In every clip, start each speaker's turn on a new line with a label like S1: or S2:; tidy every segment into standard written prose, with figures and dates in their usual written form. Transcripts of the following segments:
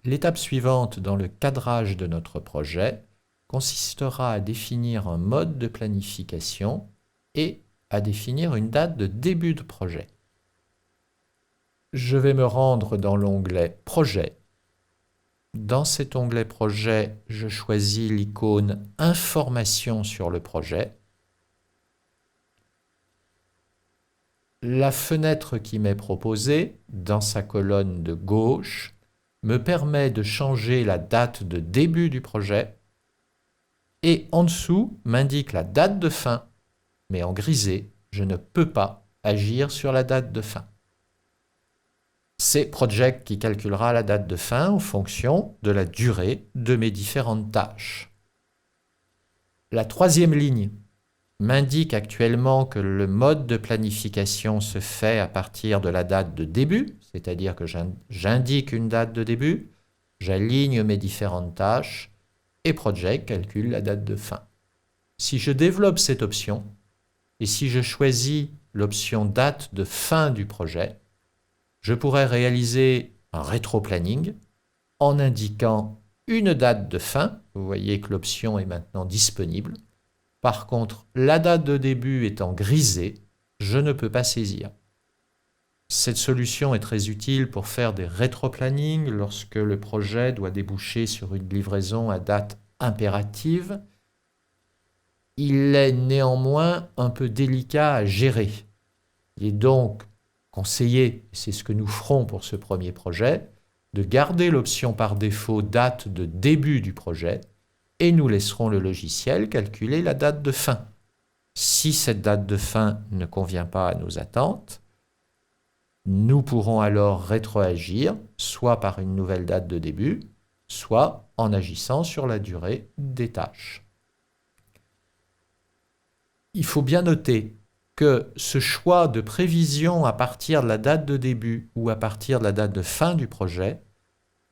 S1: L'étape suivante dans le cadrage de notre projet consistera à définir un mode de planification et à définir une date de début de projet. Je vais me rendre dans l'onglet Projet. Dans cet onglet Projet, je choisis l'icône Informations sur le projet. La fenêtre qui m'est proposée, dans sa colonne de gauche, me permet de changer la date de début du projet et en dessous m'indique la date de fin, mais en grisé, je ne peux pas agir sur la date de fin. C'est Project qui calculera la date de fin en fonction de la durée de mes différentes tâches. La troisième ligne m'indique actuellement que le mode de planification se fait à partir de la date de début, c'est-à-dire que j'indique une date de début, j'aligne mes différentes tâches et Project calcule la date de fin. Si je développe cette option et si je choisis l'option date de fin du projet, je pourrais réaliser un rétro-planning en indiquant une date de fin. Vous voyez que l'option est maintenant disponible. Par contre, la date de début étant grisée, je ne peux pas saisir. Cette solution est très utile pour faire des rétro-plannings lorsque le projet doit déboucher sur une livraison à date impérative. Il est néanmoins un peu délicat à gérer. Il est donc conseillé, et c'est ce que nous ferons pour ce premier projet, de garder l'option par défaut date de début du projet et nous laisserons le logiciel calculer la date de fin. Si cette date de fin ne convient pas à nos attentes, nous pourrons alors rétroagir, soit par une nouvelle date de début, soit en agissant sur la durée des tâches. Il faut bien noter que ce choix de prévision à partir de la date de début ou à partir de la date de fin du projet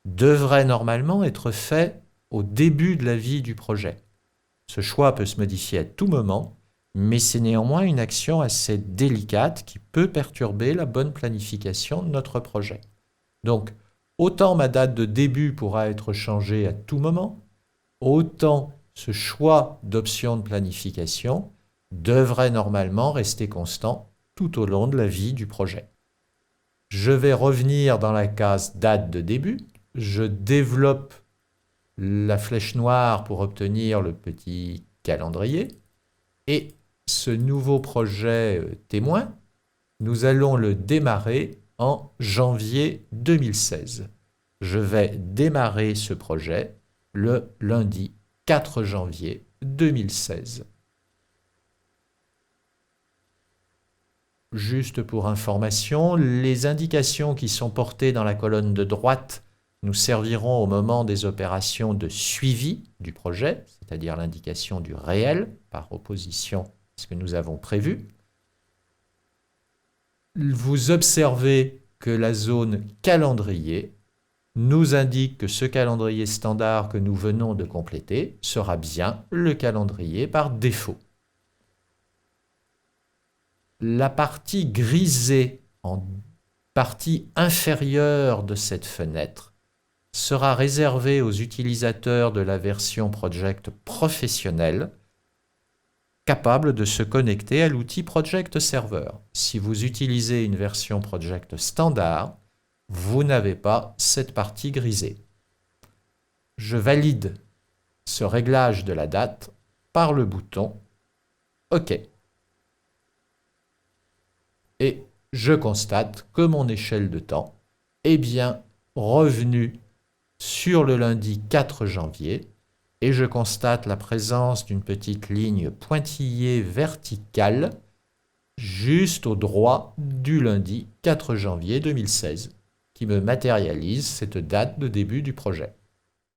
S1: devrait normalement être fait au début de la vie du projet. Ce choix peut se modifier à tout moment, mais c'est néanmoins une action assez délicate qui peut perturber la bonne planification de notre projet. Donc, autant ma date de début pourra être changée à tout moment, autant ce choix d'option de planification devrait normalement rester constant tout au long de la vie du projet. Je vais revenir dans la case date de début. Je développe la flèche noire pour obtenir le petit calendrier. Et ce nouveau projet témoin, nous allons le démarrer en janvier 2016. Je vais démarrer ce projet le lundi 4 janvier 2016. Juste pour information, les indications qui sont portées dans la colonne de droite nous serviront au moment des opérations de suivi du projet, c'est-à-dire l'indication du réel par opposition à ce que nous avons prévu. Vous observez que la zone calendrier nous indique que ce calendrier standard que nous venons de compléter sera bien le calendrier par défaut. La partie grisée en partie inférieure de cette fenêtre sera réservée aux utilisateurs de la version Project professionnelle capables de se connecter à l'outil Project Server. Si vous utilisez une version Project standard, vous n'avez pas cette partie grisée. Je valide ce réglage de la date par le bouton OK. Et je constate que mon échelle de temps est bien revenue sur le lundi 4 janvier et je constate la présence d'une petite ligne pointillée verticale juste au droit du lundi 4 janvier 2016 qui me matérialise cette date de début du projet.